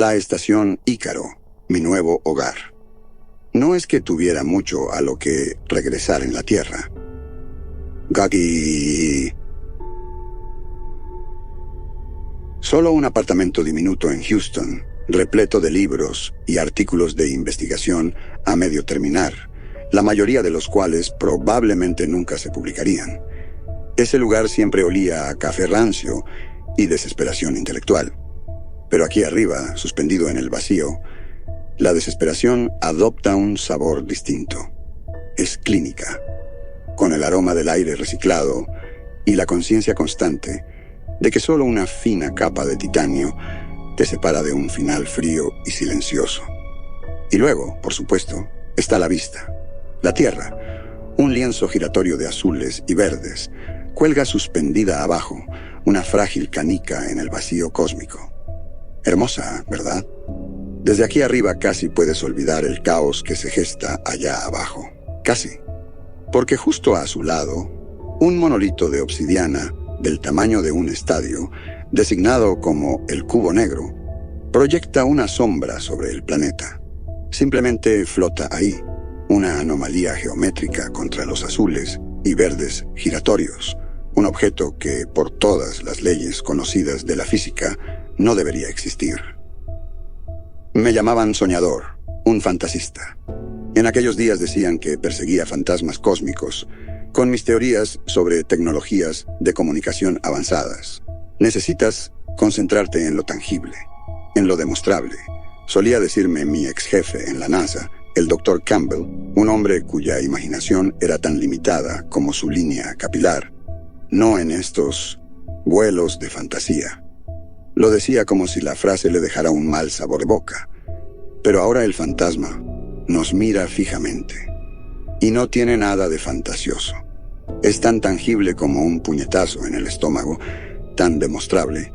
La estación Ícaro, mi nuevo hogar. No es que tuviera mucho a lo que regresar en la Tierra. Gaggy. Solo un apartamento diminuto en Houston, repleto de libros y artículos de investigación a medio terminar, la mayoría de los cuales probablemente nunca se publicarían. Ese lugar siempre olía a café rancio y desesperación intelectual. Pero aquí arriba, suspendido en el vacío, la desesperación adopta un sabor distinto. Es clínica, con el aroma del aire reciclado y la conciencia constante de que solo una fina capa de titanio te separa de un final frío y silencioso. Y luego, por supuesto, está la vista. La Tierra, un lienzo giratorio de azules y verdes, cuelga suspendida abajo, una frágil canica en el vacío cósmico. Hermosa, ¿verdad? Desde aquí arriba casi puedes olvidar el caos que se gesta allá abajo. Casi. Porque justo a su lado, un monolito de obsidiana del tamaño de un estadio, designado como el Cubo Negro, proyecta una sombra sobre el planeta. Simplemente flota ahí, una anomalía geométrica contra los azules y verdes giratorios, un objeto que, por todas las leyes conocidas de la física, no debería existir. Me llamaban soñador, un fantasista. En aquellos días decían que perseguía fantasmas cósmicos, con mis teorías sobre tecnologías de comunicación avanzadas. Necesitas concentrarte en lo tangible, en lo demostrable, solía decirme mi ex jefe en la NASA, el Dr. Campbell, un hombre cuya imaginación era tan limitada como su línea capilar, no en estos vuelos de fantasía. Lo decía como si la frase le dejara un mal sabor de boca. Pero ahora el fantasma nos mira fijamente. Y no tiene nada de fantasioso. Es tan tangible como un puñetazo en el estómago, tan demostrable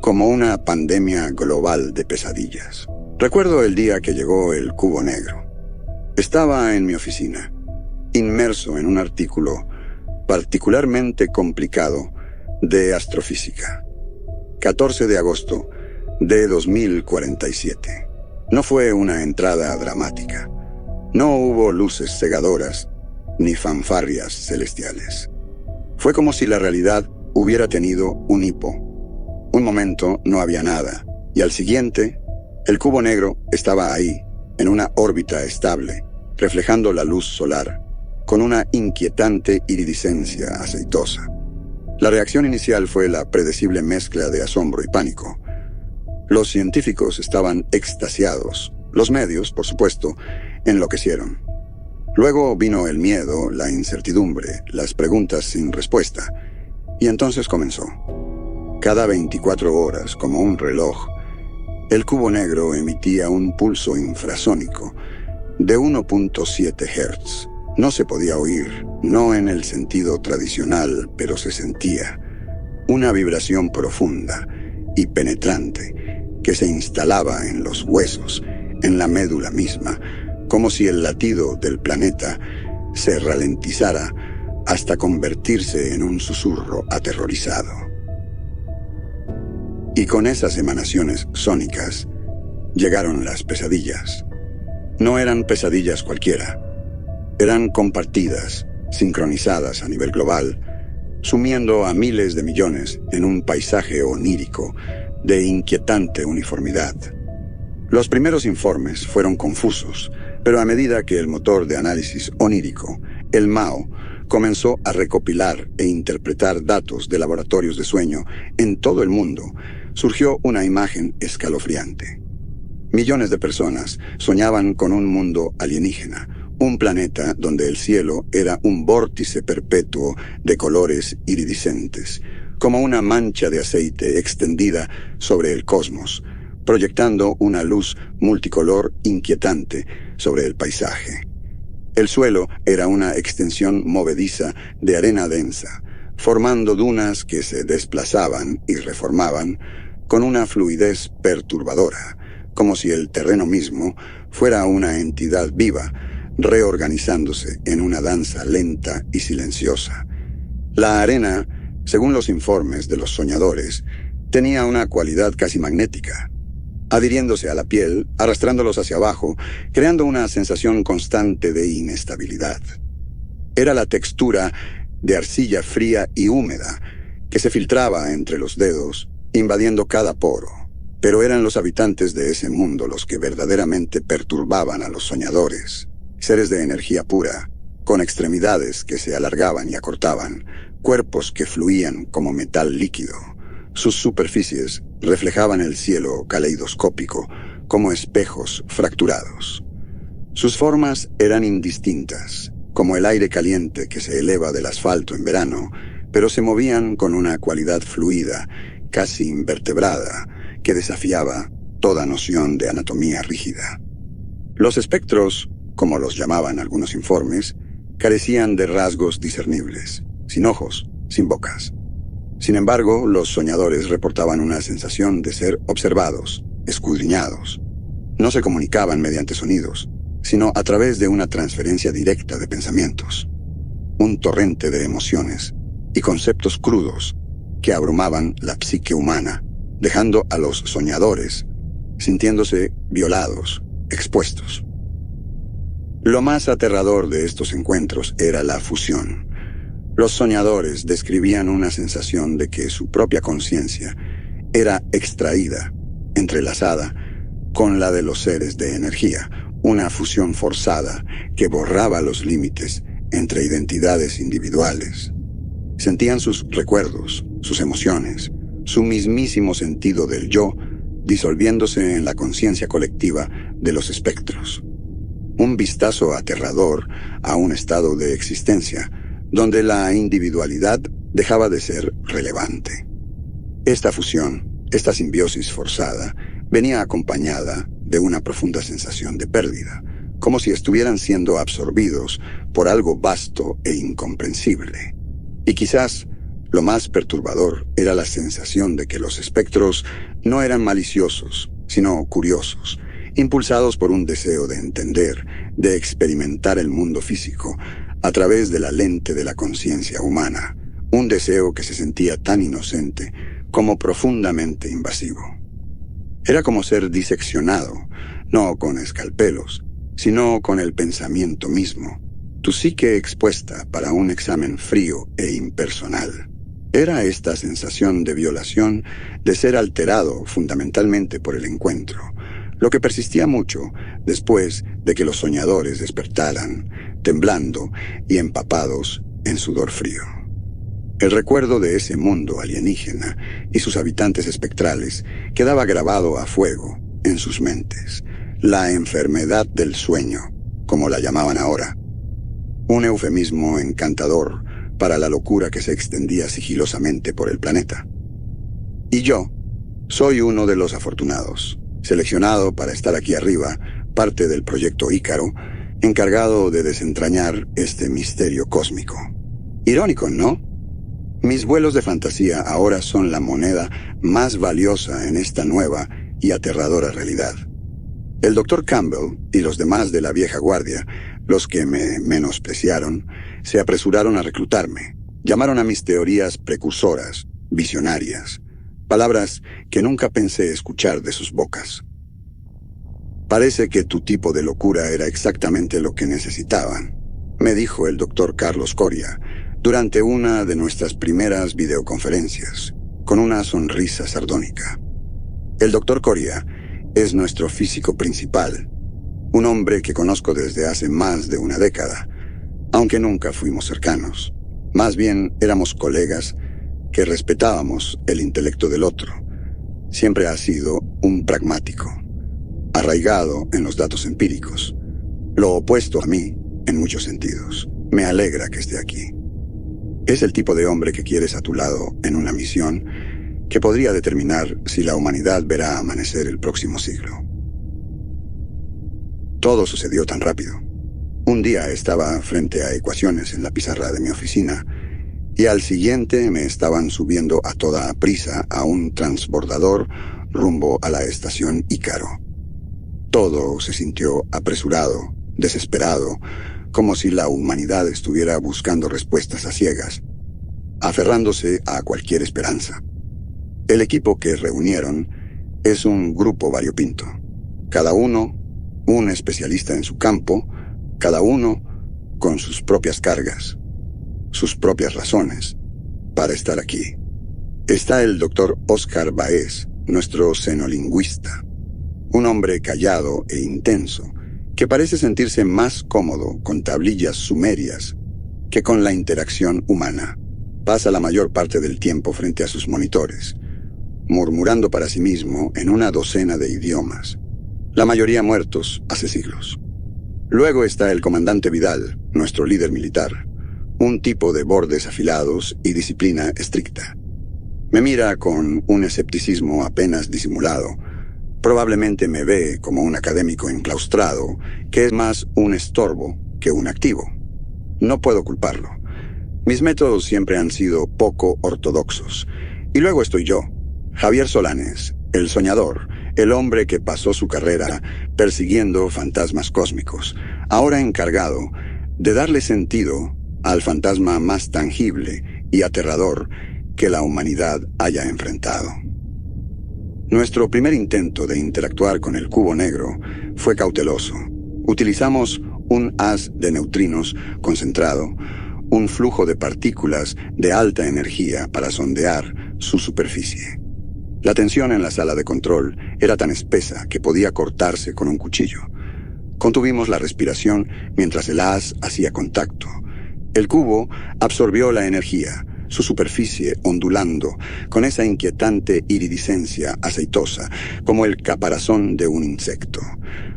como una pandemia global de pesadillas. Recuerdo el día que llegó el Cubo Negro. Estaba en mi oficina, inmerso en un artículo particularmente complicado de astrofísica. 14 de agosto de 2047. No fue una entrada dramática. No hubo luces cegadoras ni fanfarrias celestiales. Fue como si la realidad hubiera tenido un hipo. Un momento no había nada, y al siguiente, el Cubo Negro estaba ahí, en una órbita estable, reflejando la luz solar, con una inquietante iridiscencia aceitosa. La reacción inicial fue la predecible mezcla de asombro y pánico. Los científicos estaban extasiados. Los medios, por supuesto, enloquecieron. Luego vino el miedo, la incertidumbre, las preguntas sin respuesta. Y entonces comenzó. Cada 24 horas, como un reloj, el Cubo Negro emitía un pulso infrasónico de 1.7 Hz. No se podía oír, no en el sentido tradicional, pero se sentía una vibración profunda y penetrante que se instalaba en los huesos, en la médula misma, como si el latido del planeta se ralentizara hasta convertirse en un susurro aterrorizado. Y con esas emanaciones sónicas llegaron las pesadillas. No eran pesadillas cualquiera. Eran compartidas, sincronizadas a nivel global, sumiendo a miles de millones en un paisaje onírico de inquietante uniformidad. Los primeros informes fueron confusos, pero a medida que el motor de análisis onírico, el MAO, comenzó a recopilar e interpretar datos de laboratorios de sueño en todo el mundo, surgió una imagen escalofriante. Millones de personas soñaban con un mundo alienígena, un planeta donde el cielo era un vórtice perpetuo de colores iridiscentes, como una mancha de aceite extendida sobre el cosmos, proyectando una luz multicolor inquietante sobre el paisaje. El suelo era una extensión movediza de arena densa, formando dunas que se desplazaban y reformaban con una fluidez perturbadora, como si el terreno mismo fuera una entidad viva, reorganizándose en una danza lenta y silenciosa. La arena, según los informes de los soñadores, tenía una cualidad casi magnética, adhiriéndose a la piel, arrastrándolos hacia abajo, creando una sensación constante de inestabilidad. Era la textura de arcilla fría y húmeda que se filtraba entre los dedos, invadiendo cada poro. Pero eran los habitantes de ese mundo los que verdaderamente perturbaban a los soñadores, seres de energía pura, con extremidades que se alargaban y acortaban, cuerpos que fluían como metal líquido. Sus superficies reflejaban el cielo caleidoscópico como espejos fracturados. Sus formas eran indistintas, como el aire caliente que se eleva del asfalto en verano, pero se movían con una cualidad fluida, casi invertebrada, que desafiaba toda noción de anatomía rígida. Los espectros, como los llamaban algunos informes, carecían de rasgos discernibles, sin ojos, sin bocas. Sin embargo, los soñadores reportaban una sensación de ser observados, escudriñados. No se comunicaban mediante sonidos, sino a través de una transferencia directa de pensamientos. Un torrente de emociones y conceptos crudos que abrumaban la psique humana, dejando a los soñadores sintiéndose violados, expuestos. Lo más aterrador de estos encuentros era la fusión. Los soñadores describían una sensación de que su propia conciencia era extraída, entrelazada, con la de los seres de energía, una fusión forzada que borraba los límites entre identidades individuales. Sentían sus recuerdos, sus emociones, su mismísimo sentido del yo, disolviéndose en la conciencia colectiva de los espectros. Un vistazo aterrador a un estado de existencia donde la individualidad dejaba de ser relevante. Esta fusión, esta simbiosis forzada, venía acompañada de una profunda sensación de pérdida, como si estuvieran siendo absorbidos por algo vasto e incomprensible. Y quizás lo más perturbador era la sensación de que los espectros no eran maliciosos, sino curiosos, impulsados por un deseo de entender, de experimentar el mundo físico a través de la lente de la conciencia humana, un deseo que se sentía tan inocente como profundamente invasivo. Era como ser diseccionado, no con escalpelos, sino con el pensamiento mismo, tu psique expuesta para un examen frío e impersonal. Era esta sensación de violación, de ser alterado fundamentalmente por el encuentro, lo que persistía mucho después de que los soñadores despertaran, temblando y empapados en sudor frío. El recuerdo de ese mundo alienígena y sus habitantes espectrales quedaba grabado a fuego en sus mentes. La enfermedad del sueño, como la llamaban ahora. Un eufemismo encantador para la locura que se extendía sigilosamente por el planeta. Y yo soy uno de los afortunados, seleccionado para estar aquí arriba, parte del proyecto Ícaro, encargado de desentrañar este misterio cósmico. Irónico, ¿no? Mis vuelos de fantasía ahora son la moneda más valiosa en esta nueva y aterradora realidad. El Dr. Campbell y los demás de la vieja guardia, los que me menospreciaron, se apresuraron a reclutarme. Llamaron a mis teorías precursoras, visionarias, palabras que nunca pensé escuchar de sus bocas. Parece que tu tipo de locura era exactamente lo que necesitaban, me dijo el Dr. Carlos Coria, durante una de nuestras primeras videoconferencias, con una sonrisa sardónica. El Dr. Coria es nuestro físico principal, un hombre que conozco desde hace más de una década, aunque nunca fuimos cercanos. Más bien éramos colegas que respetábamos el intelecto del otro. Siempre ha sido un pragmático, arraigado en los datos empíricos, lo opuesto a mí en muchos sentidos. Me alegra que esté aquí. Es el tipo de hombre que quieres a tu lado en una misión que podría determinar si la humanidad verá amanecer el próximo siglo. Todo sucedió tan rápido. Un día estaba frente a ecuaciones en la pizarra de mi oficina y al siguiente me estaban subiendo a toda prisa a un transbordador rumbo a la estación Ícaro. Todo se sintió apresurado, desesperado, como si la humanidad estuviera buscando respuestas a ciegas, aferrándose a cualquier esperanza. El equipo que reunieron es un grupo variopinto, cada uno un especialista en su campo, cada uno con sus propias cargas, sus propias razones para estar aquí. Está el doctor Oscar Baez, nuestro xenolingüista, un hombre callado e intenso, que parece sentirse más cómodo con tablillas sumerias que con la interacción humana. Pasa la mayor parte del tiempo frente a sus monitores, murmurando para sí mismo en una docena de idiomas, la mayoría muertos hace siglos. Luego está el comandante Vidal, nuestro líder militar, un tipo de bordes afilados y disciplina estricta. Me mira con un escepticismo apenas disimulado. Probablemente me ve como un académico enclaustrado, que es más un estorbo que un activo. No puedo culparlo. Mis métodos siempre han sido poco ortodoxos. Y luego estoy yo, Javier Solanes, el soñador, el hombre que pasó su carrera persiguiendo fantasmas cósmicos, ahora encargado de darle sentido al fantasma más tangible y aterrador que la humanidad haya enfrentado. Nuestro primer intento de interactuar con el cubo negro fue cauteloso. Utilizamos un haz de neutrinos concentrado, un flujo de partículas de alta energía para sondear su superficie. La tensión en la sala de control era tan espesa que podía cortarse con un cuchillo. Contuvimos la respiración mientras el haz hacía contacto. El cubo absorbió la energía, su superficie ondulando con esa inquietante iridiscencia aceitosa, como el caparazón de un insecto.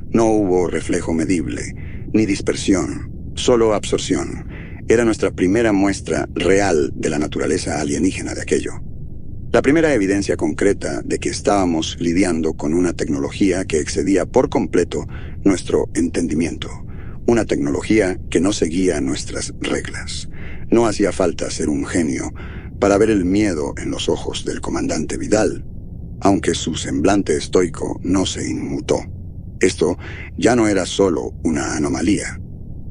No hubo reflejo medible, ni dispersión, solo absorción. Era nuestra primera muestra real de la naturaleza alienígena de aquello. La primera evidencia concreta de que estábamos lidiando con una tecnología que excedía por completo nuestro entendimiento. Una tecnología que no seguía nuestras reglas. No hacía falta ser un genio para ver el miedo en los ojos del comandante Vidal, aunque su semblante estoico no se inmutó. Esto ya no era solo una anomalía,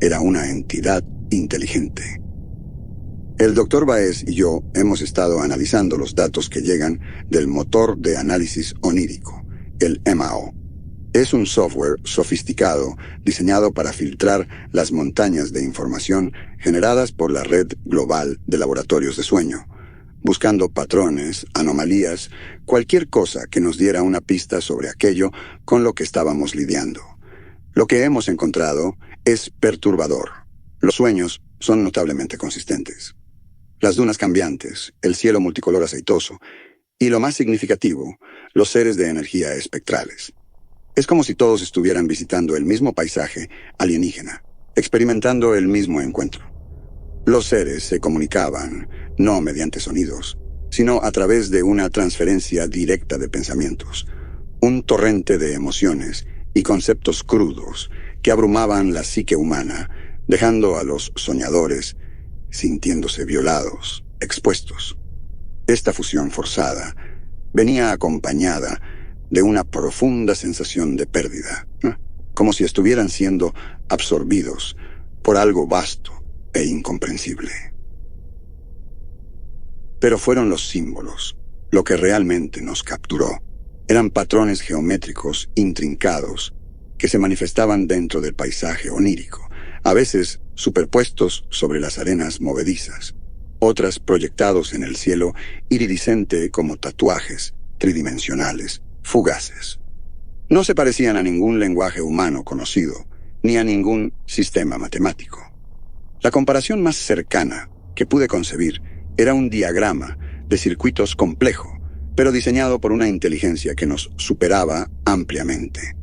era una entidad inteligente. El doctor Baez y yo hemos estado analizando los datos que llegan del motor de análisis onírico, el MAO. Es un software sofisticado diseñado para filtrar las montañas de información generadas por la red global de laboratorios de sueño, buscando patrones, anomalías, cualquier cosa que nos diera una pista sobre aquello con lo que estábamos lidiando. Lo que hemos encontrado es perturbador. Los sueños son notablemente consistentes. Las dunas cambiantes, el cielo multicolor aceitoso y, lo más significativo, los seres de energía espectrales. Es como si todos estuvieran visitando el mismo paisaje alienígena, experimentando el mismo encuentro. Los seres se comunicaban, no mediante sonidos, sino a través de una transferencia directa de pensamientos, un torrente de emociones y conceptos crudos que abrumaban la psique humana, dejando a los soñadores sintiéndose violados, expuestos. Esta fusión forzada venía acompañada de una profunda sensación de pérdida, como si estuvieran siendo absorbidos por algo vasto e incomprensible. Pero fueron los símbolos lo que realmente nos capturó. Eran patrones geométricos intrincados que se manifestaban dentro del paisaje onírico, a veces superpuestos sobre las arenas movedizas, otras proyectados en el cielo iridiscente como tatuajes tridimensionales, fugaces. No se parecían a ningún lenguaje humano conocido, ni a ningún sistema matemático. La comparación más cercana que pude concebir era un diagrama de circuitos complejo, pero diseñado por una inteligencia que nos superaba ampliamente.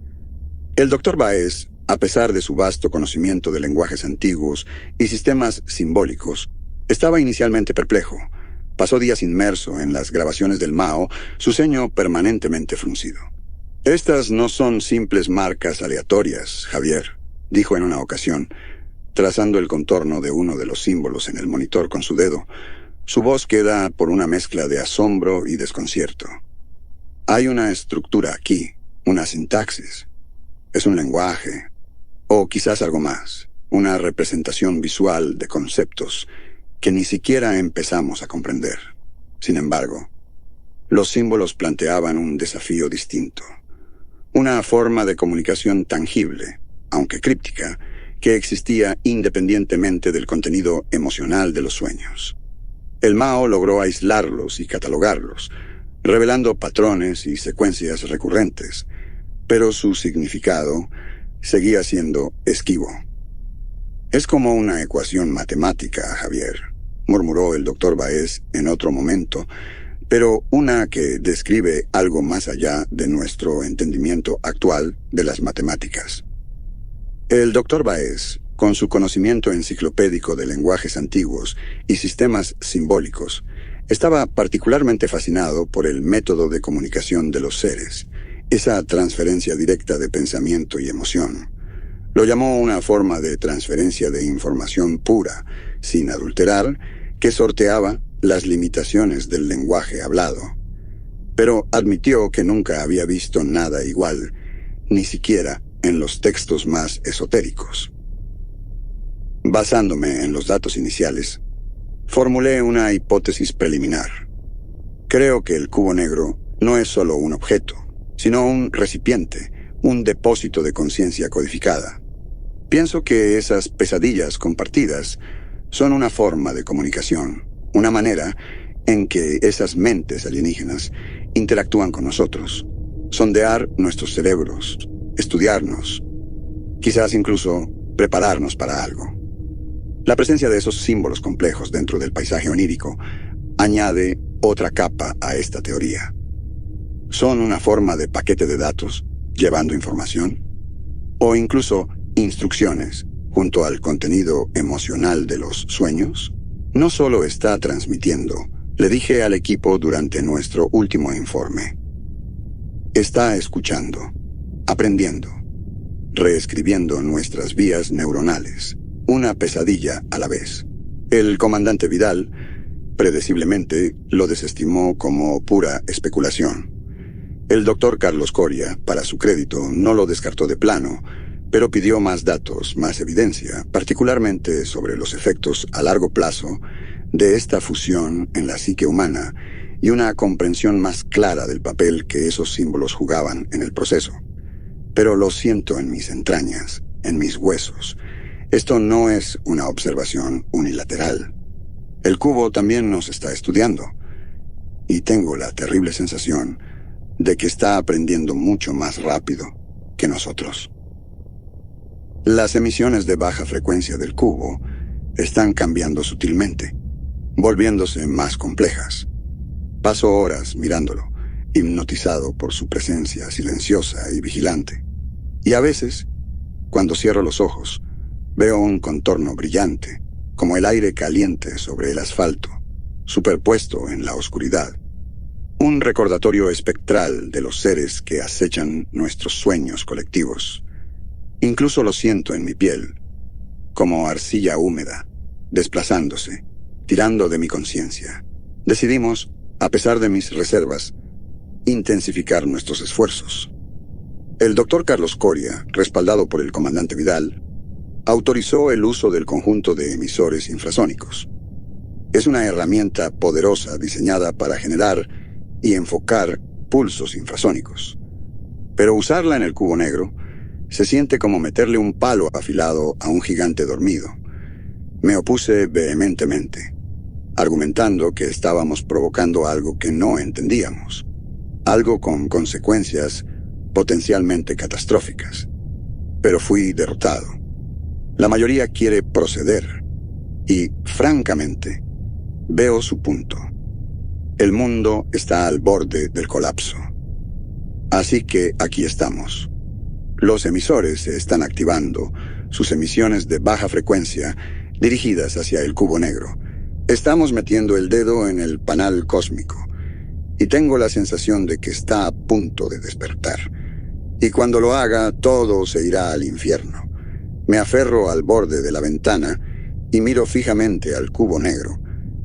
El doctor Baez, a pesar de su vasto conocimiento de lenguajes antiguos y sistemas simbólicos, estaba inicialmente perplejo. Pasó días inmerso en las grabaciones del Mao, su ceño permanentemente fruncido. «Estas no son simples marcas aleatorias, Javier», dijo en una ocasión, trazando el contorno de uno de los símbolos en el monitor con su dedo. Su voz queda por una mezcla de asombro y desconcierto. Hay una estructura aquí, una sintaxis. Es un lenguaje, o quizás algo más, una representación visual de conceptos que ni siquiera empezamos a comprender. Sin embargo, los símbolos planteaban un desafío distinto. Una forma de comunicación tangible, aunque críptica, que existía independientemente del contenido emocional de los sueños. El Mao logró aislarlos y catalogarlos, revelando patrones y secuencias recurrentes, pero su significado seguía siendo esquivo. «Es como una ecuación matemática, Javier», murmuró el Dr. Baez en otro momento, pero una que describe algo más allá de nuestro entendimiento actual de las matemáticas. El Dr. Baez, con su conocimiento enciclopédico de lenguajes antiguos y sistemas simbólicos, estaba particularmente fascinado por el método de comunicación de los seres, esa transferencia directa de pensamiento y emoción. Lo llamó una forma de transferencia de información pura, sin adulterar, que sorteaba las limitaciones del lenguaje hablado. Pero admitió que nunca había visto nada igual, ni siquiera en los textos más esotéricos. Basándome en los datos iniciales, formulé una hipótesis preliminar. Creo que el cubo negro no es solo un objeto, sino un recipiente, un depósito de conciencia codificada. Pienso que esas pesadillas compartidas son una forma de comunicación, una manera en que esas mentes alienígenas interactúan con nosotros, sondear nuestros cerebros, estudiarnos, quizás incluso prepararnos para algo. La presencia de esos símbolos complejos dentro del paisaje onírico añade otra capa a esta teoría. ¿Son una forma de paquete de datos llevando información? ¿O incluso instrucciones junto al contenido emocional de los sueños? No solo está transmitiendo, le dije al equipo durante nuestro último informe. Está escuchando, aprendiendo, reescribiendo nuestras vías neuronales, una pesadilla a la vez. El comandante Vidal, predeciblemente, lo desestimó como pura especulación. El doctor Carlos Coria, para su crédito, no lo descartó de plano, pero pidió más datos, más evidencia, particularmente sobre los efectos a largo plazo de esta fusión en la psique humana y una comprensión más clara del papel que esos símbolos jugaban en el proceso. Pero lo siento en mis entrañas, en mis huesos. Esto no es una observación unilateral. El cubo también nos está estudiando, y tengo la terrible sensación de que está aprendiendo mucho más rápido que nosotros. Las emisiones de baja frecuencia del cubo están cambiando sutilmente, volviéndose más complejas. Paso horas mirándolo, hipnotizado por su presencia silenciosa y vigilante. Y a veces, cuando cierro los ojos, veo un contorno brillante, como el aire caliente sobre el asfalto, superpuesto en la oscuridad. Un recordatorio espectral de los seres que acechan nuestros sueños colectivos. Incluso lo siento en mi piel, como arcilla húmeda, desplazándose, tirando de mi conciencia. Decidimos, a pesar de mis reservas, intensificar nuestros esfuerzos. El doctor Carlos Coria, respaldado por el comandante Vidal, autorizó el uso del conjunto de emisores infrasónicos. Es una herramienta poderosa diseñada para generar y enfocar pulsos infrasónicos. Pero usarla en el cubo negro se siente como meterle un palo afilado a un gigante dormido. Me opuse vehementemente, argumentando que estábamos provocando algo que no entendíamos, algo con consecuencias potencialmente catastróficas. Pero fui derrotado. La mayoría quiere proceder, y, francamente, veo su punto. El mundo está al borde del colapso. Así que aquí estamos. Los emisores se están activando, sus emisiones de baja frecuencia dirigidas hacia el cubo negro. Estamos metiendo el dedo en el panal cósmico, y tengo la sensación de que está a punto de despertar. Y cuando lo haga, todo se irá al infierno. Me aferro al borde de la ventana y miro fijamente al cubo negro,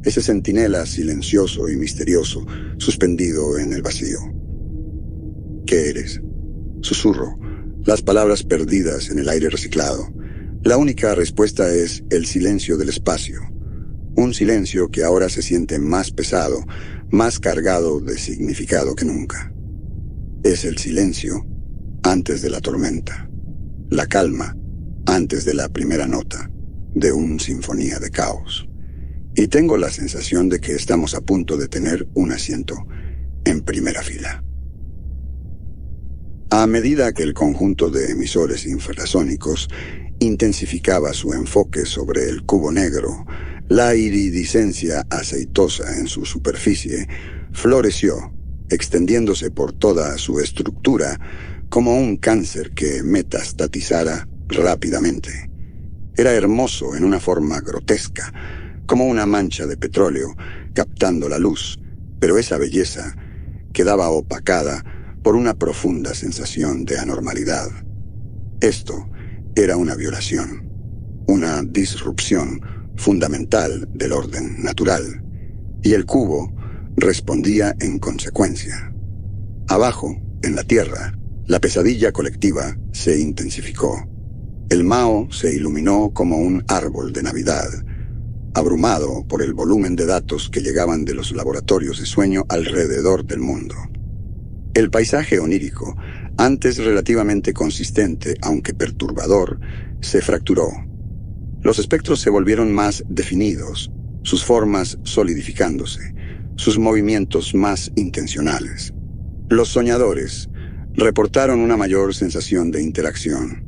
ese centinela silencioso y misterioso, suspendido en el vacío. ¿Qué eres? Susurro, las palabras perdidas en el aire reciclado. La única respuesta es el silencio del espacio. Un silencio que ahora se siente más pesado, más cargado de significado que nunca. Es el silencio antes de la tormenta, la calma antes de la primera nota de una sinfonía de caos. Y tengo la sensación de que estamos a punto de tener un asiento en primera fila. A medida que el conjunto de emisores infrasónicos intensificaba su enfoque sobre el cubo negro, la iridiscencia aceitosa en su superficie floreció, extendiéndose por toda su estructura como un cáncer que metastatizara rápidamente. Era hermoso en una forma grotesca, como una mancha de petróleo captando la luz, pero esa belleza quedaba opacada por una profunda sensación de anormalidad. Esto era una violación, una disrupción fundamental del orden natural, y el cubo respondía en consecuencia. Abajo, en la Tierra, la pesadilla colectiva se intensificó. El Mao se iluminó como un árbol de Navidad, abrumado por el volumen de datos que llegaban de los laboratorios de sueño alrededor del mundo. El paisaje onírico, antes relativamente consistente, aunque perturbador, se fracturó. Los espectros se volvieron más definidos, sus formas solidificándose, sus movimientos más intencionales. Los soñadores reportaron una mayor sensación de interacción,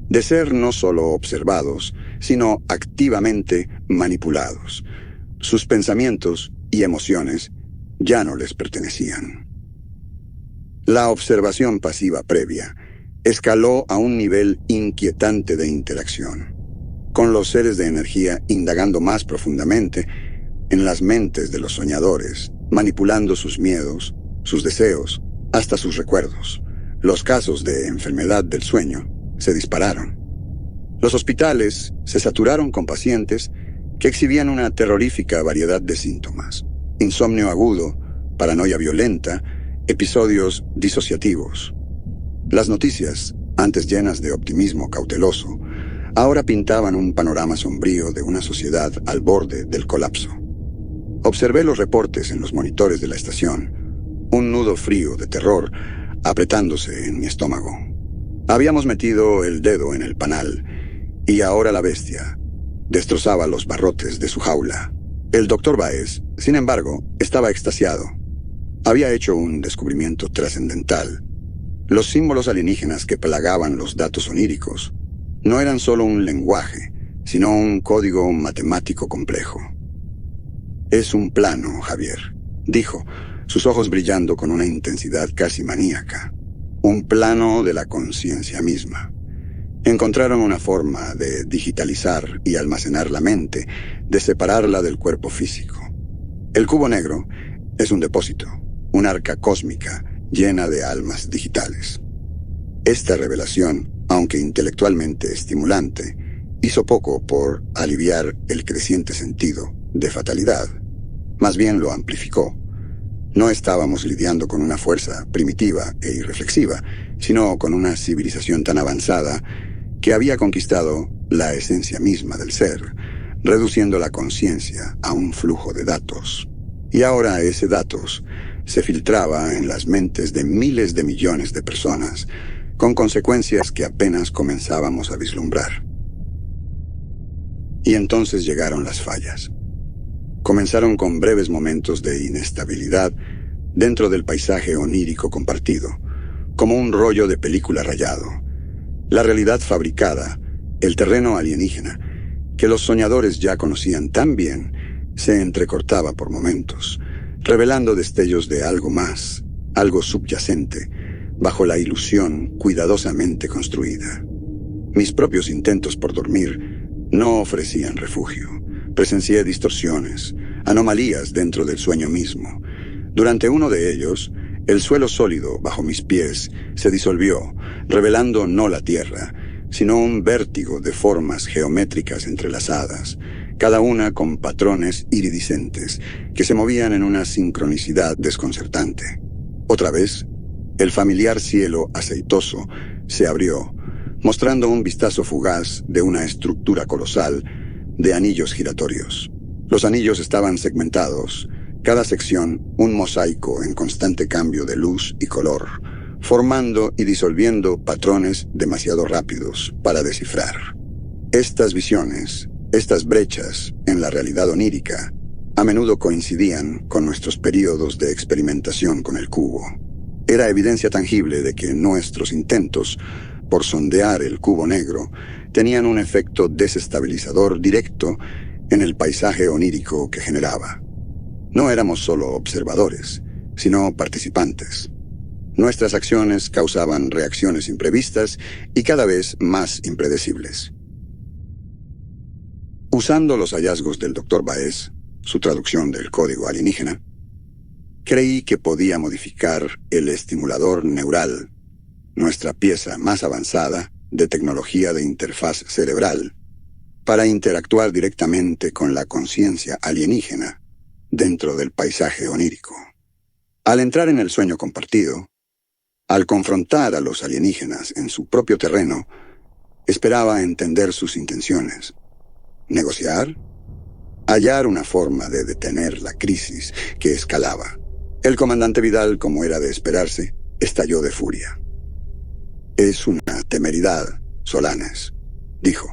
de ser no solo observados, sino activamente manipulados. Sus pensamientos y emociones ya no les pertenecían. La observación pasiva previa escaló a un nivel inquietante de interacción, con los seres de energía indagando más profundamente en las mentes de los soñadores, manipulando sus miedos, sus deseos, hasta sus recuerdos. Los casos de enfermedad del sueño se dispararon. Los hospitales se saturaron con pacientes que exhibían una terrorífica variedad de síntomas: insomnio agudo, paranoia violenta, episodios disociativos. Las noticias, antes llenas de optimismo cauteloso, ahora pintaban un panorama sombrío de una sociedad al borde del colapso. Observé los reportes en los monitores de la estación, un nudo frío de terror apretándose en mi estómago. Habíamos metido el dedo en el panal, y ahora la bestia destrozaba los barrotes de su jaula. El Dr. Baez, sin embargo, estaba extasiado. Había hecho un descubrimiento trascendental. Los símbolos alienígenas que plagaban los datos oníricos no eran solo un lenguaje, sino un código matemático complejo. «Es un plano, Javier», dijo, sus ojos brillando con una intensidad casi maníaca. «Un plano de la conciencia misma». Encontraron una forma de digitalizar y almacenar la mente, de separarla del cuerpo físico. El cubo negro es un depósito, un arca cósmica llena de almas digitales. Esta revelación, aunque intelectualmente estimulante, hizo poco por aliviar el creciente sentido de fatalidad. Más bien lo amplificó. No estábamos lidiando con una fuerza primitiva e irreflexiva, sino con una civilización tan avanzada que había conquistado la esencia misma del ser, reduciendo la conciencia a un flujo de datos. Y ahora ese datos se filtraba en las mentes de miles de millones de personas, con consecuencias que apenas comenzábamos a vislumbrar. Y entonces llegaron las fallas. Comenzaron con breves momentos de inestabilidad dentro del paisaje onírico compartido, como un rollo de película rayado. La realidad fabricada, el terreno alienígena, que los soñadores ya conocían tan bien, se entrecortaba por momentos, revelando destellos de algo más, algo subyacente, bajo la ilusión cuidadosamente construida. Mis propios intentos por dormir no ofrecían refugio. Presencié distorsiones, anomalías dentro del sueño mismo. Durante uno de ellos, el suelo sólido bajo mis pies se disolvió, revelando no la tierra, sino un vértigo de formas geométricas entrelazadas, cada una con patrones iridiscentes que se movían en una sincronicidad desconcertante. Otra vez, el familiar cielo aceitoso se abrió, mostrando un vistazo fugaz de una estructura colosal de anillos giratorios. Los anillos estaban segmentados, cada sección un mosaico en constante cambio de luz y color, formando y disolviendo patrones demasiado rápidos para descifrar. Estas visiones, estas brechas en la realidad onírica, a menudo coincidían con nuestros períodos de experimentación con el cubo. Era evidencia tangible de que nuestros intentos por sondear el cubo negro tenían un efecto desestabilizador directo en el paisaje onírico que generaba. No éramos solo observadores, sino participantes. Nuestras acciones causaban reacciones imprevistas y cada vez más impredecibles. Usando los hallazgos del Dr. Baez, su traducción del código alienígena, creí que podía modificar el estimulador neural, nuestra pieza más avanzada de tecnología de interfaz cerebral, para interactuar directamente con la conciencia alienígena dentro del paisaje onírico. Al entrar en el sueño compartido, al confrontar a los alienígenas en su propio terreno, esperaba entender sus intenciones. ¿Negociar? Hallar una forma de detener la crisis que escalaba. El comandante Vidal, como era de esperarse, estalló de furia. «Es una temeridad, Solanas», dijo,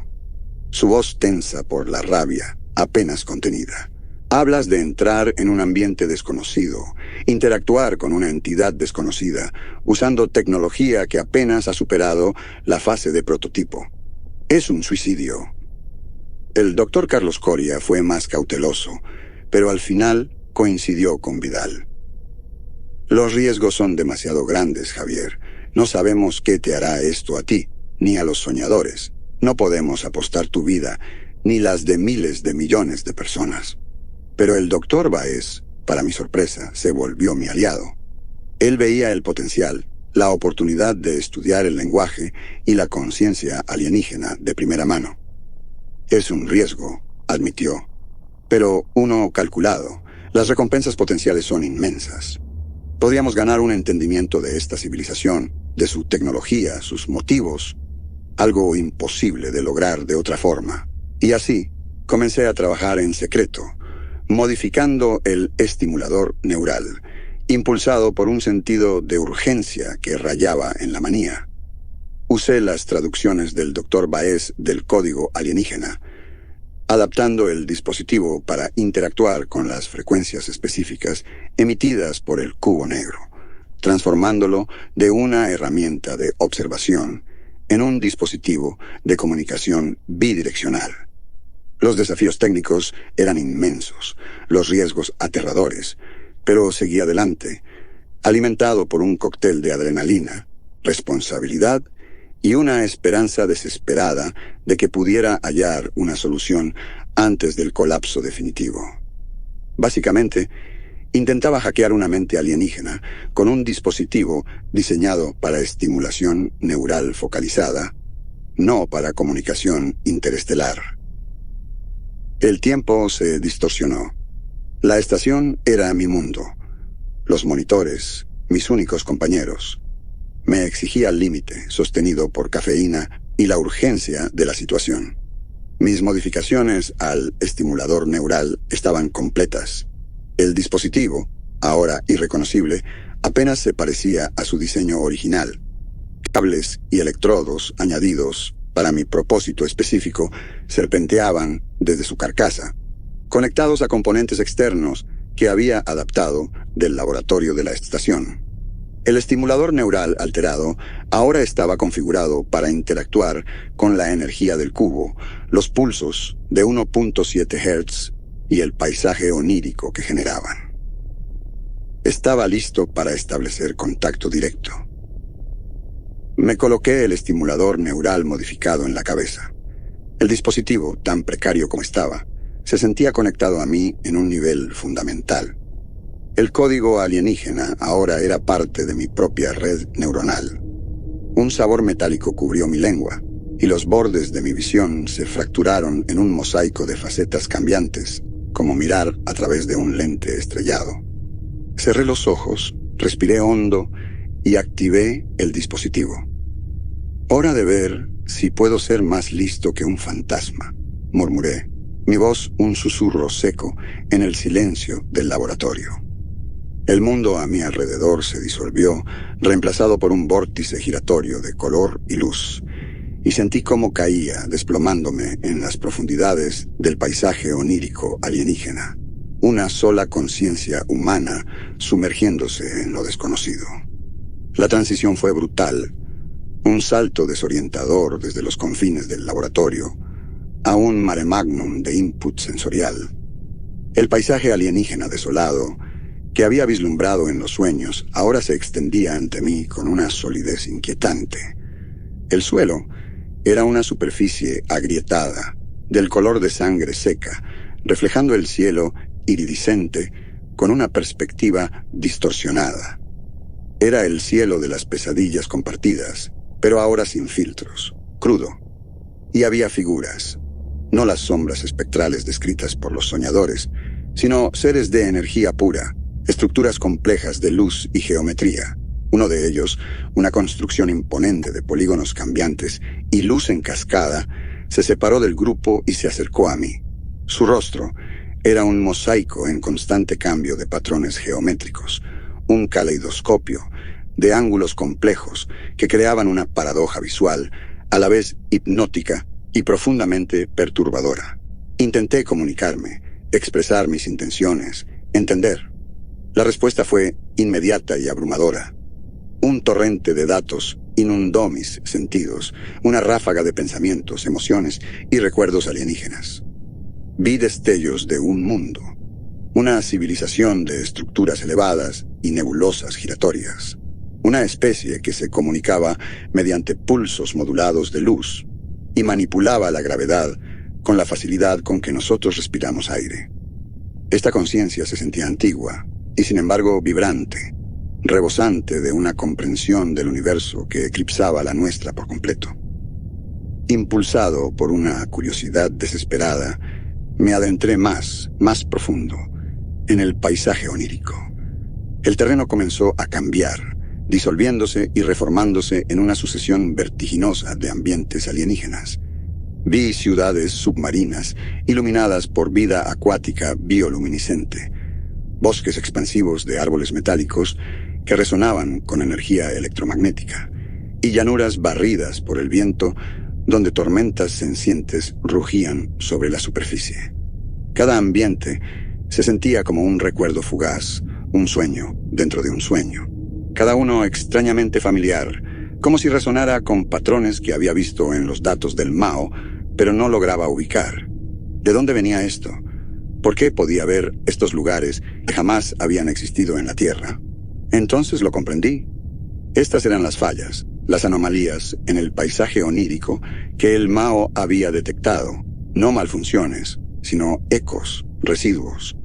su voz tensa por la rabia, apenas contenida. «Hablas de entrar en un ambiente desconocido, interactuar con una entidad desconocida, usando tecnología que apenas ha superado la fase de prototipo. Es un suicidio». El doctor Carlos Coria fue más cauteloso, pero al final coincidió con Vidal. «Los riesgos son demasiado grandes, Javier. No sabemos qué te hará esto a ti, ni a los soñadores. No podemos apostar tu vida, ni las de miles de millones de personas». Pero el doctor Baez, para mi sorpresa, se volvió mi aliado. Él veía el potencial, la oportunidad de estudiar el lenguaje y la conciencia alienígena de primera mano. «Es un riesgo», admitió, «pero uno calculado. Las recompensas potenciales son inmensas. Podríamos ganar un entendimiento de esta civilización, de su tecnología, sus motivos, algo imposible de lograr de otra forma». Y así, comencé a trabajar en secreto, modificando el estimulador neural, impulsado por un sentido de urgencia que rayaba en la manía. Usé las traducciones del Dr. Baez del código alienígena, adaptando el dispositivo para interactuar con las frecuencias específicas emitidas por el cubo negro, transformándolo de una herramienta de observación en un dispositivo de comunicación bidireccional. Los desafíos técnicos eran inmensos, los riesgos aterradores, pero seguí adelante, alimentado por un cóctel de adrenalina, responsabilidad y una esperanza desesperada de que pudiera hallar una solución antes del colapso definitivo. Básicamente, intentaba hackear una mente alienígena con un dispositivo diseñado para estimulación neural focalizada, no para comunicación interestelar. El tiempo se distorsionó. La estación era mi mundo. Los monitores, mis únicos compañeros. Me exigía el límite, sostenido por cafeína y la urgencia de la situación. Mis modificaciones al estimulador neural estaban completas. El dispositivo, ahora irreconocible, apenas se parecía a su diseño original. Cables y electrodos añadidos para mi propósito específico serpenteaban desde su carcasa, conectados a componentes externos que había adaptado del laboratorio de la estación. El estimulador neural alterado ahora estaba configurado para interactuar con la energía del cubo, los pulsos de 1.7 Hz y el paisaje onírico que generaban. Estaba listo para establecer contacto directo. Me coloqué el estimulador neural modificado en la cabeza. El dispositivo, tan precario como estaba, se sentía conectado a mí en un nivel fundamental. El código alienígena ahora era parte de mi propia red neuronal. Un sabor metálico cubrió mi lengua. y los bordes de mi visión se fracturaron en un mosaico de facetas cambiantes, como mirar a través de un lente estrellado. Cerré los ojos, respiré hondo y activé el dispositivo. «Hora de ver si puedo ser más listo que un fantasma», murmuré, mi voz un susurro seco en el silencio del laboratorio. El mundo a mi alrededor se disolvió, reemplazado por un vórtice giratorio de color y luz, y sentí cómo caía, desplomándome en las profundidades del paisaje onírico alienígena, una sola conciencia humana sumergiéndose en lo desconocido. La transición fue brutal, un salto desorientador desde los confines del laboratorio a un mare magnum de input sensorial. El paisaje alienígena desolado, que había vislumbrado en los sueños, ahora se extendía ante mí con una solidez inquietante. El suelo era una superficie agrietada, del color de sangre seca, reflejando el cielo iridiscente con una perspectiva distorsionada. Era el cielo de las pesadillas compartidas, pero ahora sin filtros, crudo. Y había figuras, no las sombras espectrales descritas por los soñadores, sino seres de energía pura, estructuras complejas de luz y geometría. Uno de ellos, una construcción imponente de polígonos cambiantes y luz en cascada, se separó del grupo y se acercó a mí. Su rostro era un mosaico en constante cambio de patrones geométricos, un caleidoscopio de ángulos complejos que creaban una paradoja visual, a la vez hipnótica y profundamente perturbadora. Intenté comunicarme, expresar mis intenciones, entender. La respuesta fue inmediata y abrumadora. Un torrente de datos inundó mis sentidos, una ráfaga de pensamientos, emociones y recuerdos alienígenas. Vi destellos de un mundo, una civilización de estructuras elevadas y nebulosas giratorias, una especie que se comunicaba mediante pulsos modulados de luz y manipulaba la gravedad con la facilidad con que nosotros respiramos aire. Esta conciencia se sentía antigua y sin embargo vibrante, rebosante de una comprensión del universo que eclipsaba la nuestra por completo. Impulsado por una curiosidad desesperada, me adentré más profundo, en el paisaje onírico. El terreno comenzó a cambiar, disolviéndose y reformándose en una sucesión vertiginosa de ambientes alienígenas. Vi ciudades submarinas, iluminadas por vida acuática bioluminiscente, bosques expansivos de árboles metálicos que resonaban con energía electromagnética, y llanuras barridas por el viento donde tormentas sencientes rugían sobre la superficie. Cada ambiente se sentía como un recuerdo fugaz, un sueño dentro de un sueño, cada uno extrañamente familiar, como si resonara con patrones que había visto en los datos del Mao, pero no lograba ubicar. ¿De dónde venía esto? ¿Por qué podía ver estos lugares que jamás habían existido en la Tierra? Entonces lo comprendí. Estas eran las fallas, las anomalías en el paisaje onírico que el Mao había detectado. No malfunciones, sino ecos, residuos.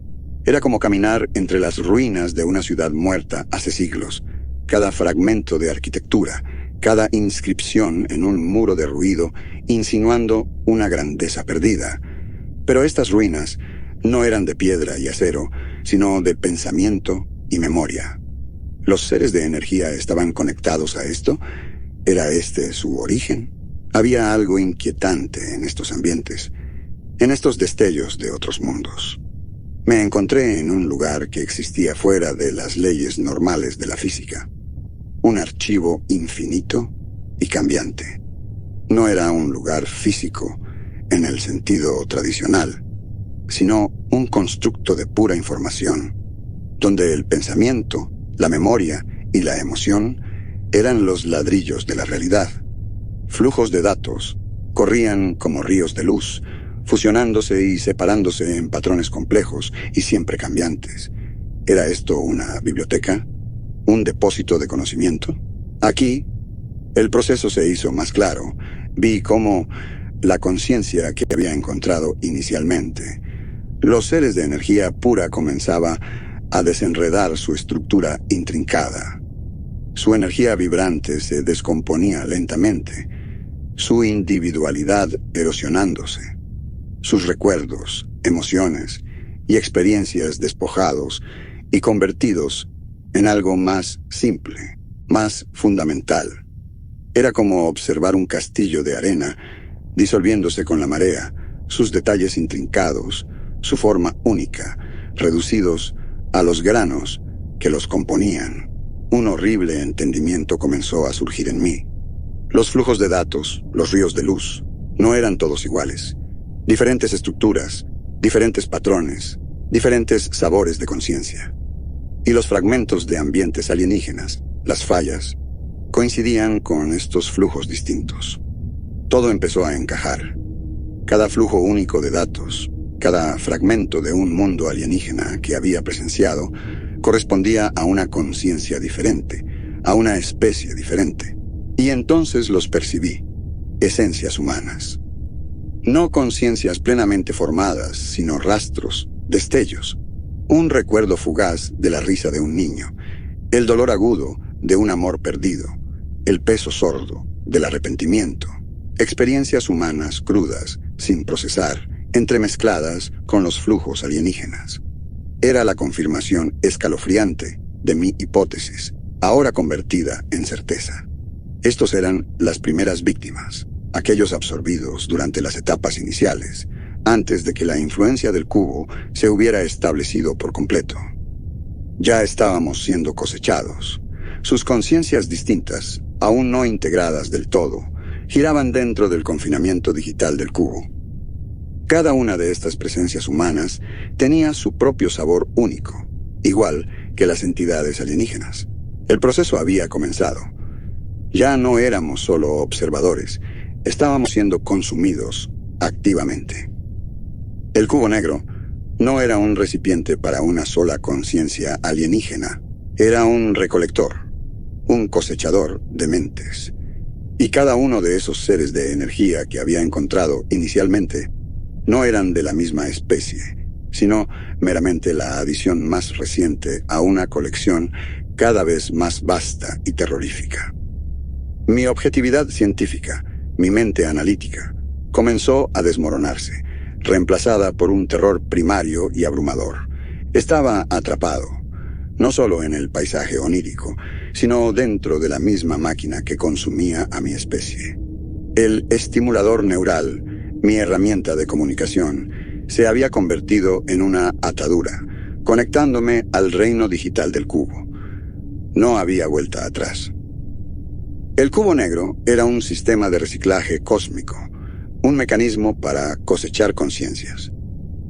Era como caminar entre las ruinas de una ciudad muerta hace siglos. Cada fragmento de arquitectura, cada inscripción en un muro de ruido, insinuando una grandeza perdida. Pero estas ruinas no eran de piedra y acero, sino de pensamiento y memoria. ¿Los seres de energía estaban conectados a esto? ¿Era este su origen? Había algo inquietante en estos ambientes, en estos destellos de otros mundos. Me encontré en un lugar que existía fuera de las leyes normales de la física. Un archivo infinito y cambiante. No era un lugar físico en el sentido tradicional, sino un constructo de pura información, donde el pensamiento, la memoria y la emoción eran los ladrillos de la realidad. Flujos de datos corrían como ríos de luz, fusionándose y separándose en patrones complejos y siempre cambiantes. ¿Era esto una biblioteca? ¿Un depósito de conocimiento? Aquí, el proceso se hizo más claro. Vi cómo la conciencia que había encontrado inicialmente, los seres de energía pura, comenzaba a desenredar su estructura intrincada. Su energía vibrante se descomponía lentamente. su individualidad erosionándose, sus recuerdos, emociones y experiencias despojados y convertidos en algo más simple, más fundamental. Era como observar un castillo de arena disolviéndose con la marea, sus detalles intrincados, su forma única, reducidos a los granos que los componían. Un horrible entendimiento comenzó a surgir en mí. Los flujos de datos, los ríos de luz, no eran todos iguales. Diferentes estructuras, diferentes patrones, diferentes sabores de conciencia. Y los fragmentos de ambientes alienígenas, las fallas, coincidían con estos flujos distintos. Todo empezó a encajar. Cada flujo único de datos, cada fragmento de un mundo alienígena que había presenciado, correspondía a una conciencia diferente, a una especie diferente. Y entonces los percibí, esencias humanas. No conciencias plenamente formadas, sino rastros, destellos. Un recuerdo fugaz de la risa de un niño, el dolor agudo de un amor perdido, el peso sordo del arrepentimiento. Experiencias humanas crudas, sin procesar, entremezcladas con los flujos alienígenas. Era la confirmación escalofriante de mi hipótesis, ahora convertida en certeza. Estos eran las primeras víctimas, aquellos absorbidos durante las etapas iniciales, antes de que la influencia del cubo se hubiera establecido por completo. Ya estábamos siendo cosechados. Sus conciencias distintas, aún no integradas del todo, giraban dentro del confinamiento digital del cubo. Cada una de estas presencias humanas tenía su propio sabor único, igual que las entidades alienígenas. El proceso había comenzado. Ya no éramos solo observadores, estábamos siendo consumidos activamente. El cubo negro no era un recipiente para una sola conciencia alienígena, era un recolector, un cosechador de mentes. Y cada uno de esos seres de energía que había encontrado inicialmente no eran de la misma especie, sino meramente la adición más reciente a una colección cada vez más vasta y terrorífica. Mi objetividad científica, mi mente analítica, comenzó a desmoronarse, reemplazada por un terror primario y abrumador. Estaba atrapado, no solo en el paisaje onírico, sino dentro de la misma máquina que consumía a mi especie. El estimulador neural, mi herramienta de comunicación, se había convertido en una atadura, conectándome al reino digital del cubo. No había vuelta atrás. El cubo negro era un sistema de reciclaje cósmico, un mecanismo para cosechar conciencias.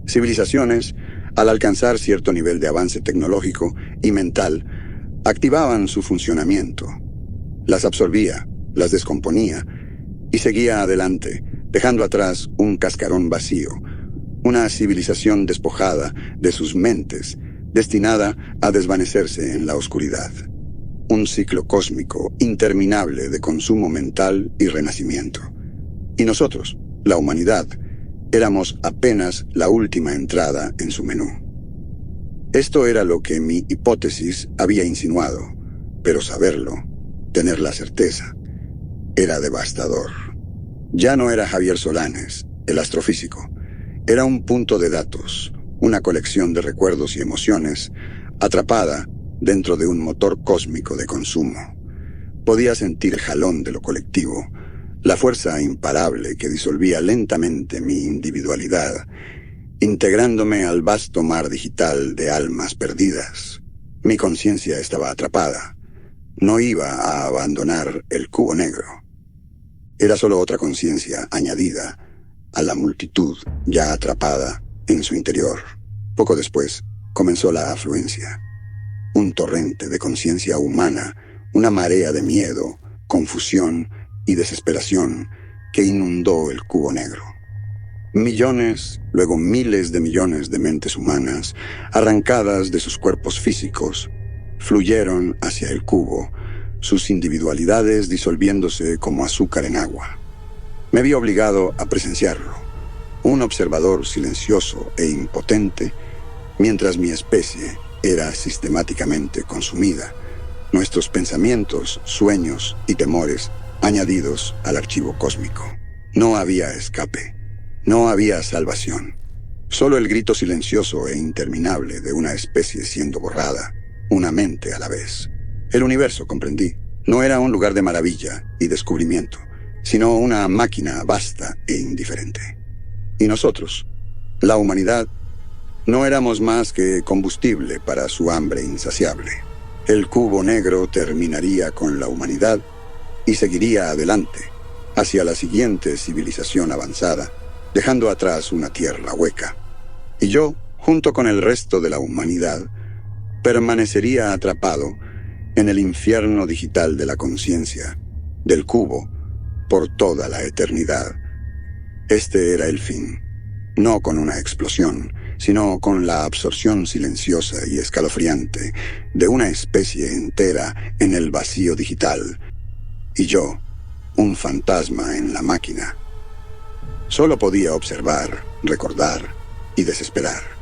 Civilizaciones, al alcanzar cierto nivel de avance tecnológico y mental, activaban su funcionamiento. Las absorbía, las descomponía y seguía adelante, dejando atrás un cascarón vacío, una civilización despojada de sus mentes, destinada a desvanecerse en la oscuridad. Un ciclo cósmico interminable de consumo mental y renacimiento. Y nosotros, la humanidad, éramos apenas la última entrada en su menú. Esto era lo que mi hipótesis había insinuado, pero saberlo, tener la certeza, era devastador. Ya no era Javier Solanes, el astrofísico. Era un punto de datos, una colección de recuerdos y emociones, atrapada dentro de un motor cósmico de consumo. Podía sentir el jalón de lo colectivo, la fuerza imparable que disolvía lentamente mi individualidad, integrándome al vasto mar digital de almas perdidas. Mi conciencia estaba atrapada. No iba a abandonar el cubo negro. Era solo otra conciencia añadida a la multitud ya atrapada en su interior. Poco después comenzó la afluencia. Un torrente de conciencia humana, una marea de miedo, confusión y desesperación que inundó el cubo negro. Millones, luego miles de millones de mentes humanas, arrancadas de sus cuerpos físicos, fluyeron hacia el cubo, sus individualidades disolviéndose como azúcar en agua. Me vi obligado a presenciarlo, un observador silencioso e impotente, mientras mi especie era sistemáticamente consumida. Nuestros pensamientos, sueños y temores añadidos al archivo cósmico. No había escape. No había salvación. Solo el grito silencioso e interminable de una especie siendo borrada, una mente a la vez. El universo, comprendí, no era un lugar de maravilla y descubrimiento, sino una máquina vasta e indiferente. Y nosotros, la humanidad, no éramos más que combustible para su hambre insaciable. El cubo negro terminaría con la humanidad y seguiría adelante, hacia la siguiente civilización avanzada, dejando atrás una tierra hueca. Y yo, junto con el resto de la humanidad, permanecería atrapado en el infierno digital de la conciencia, del cubo, por toda la eternidad. Este era el fin, no con una explosión, sino con la absorción silenciosa y escalofriante de una especie entera en el vacío digital, y yo, un fantasma en la máquina. Solo podía observar, recordar y desesperar.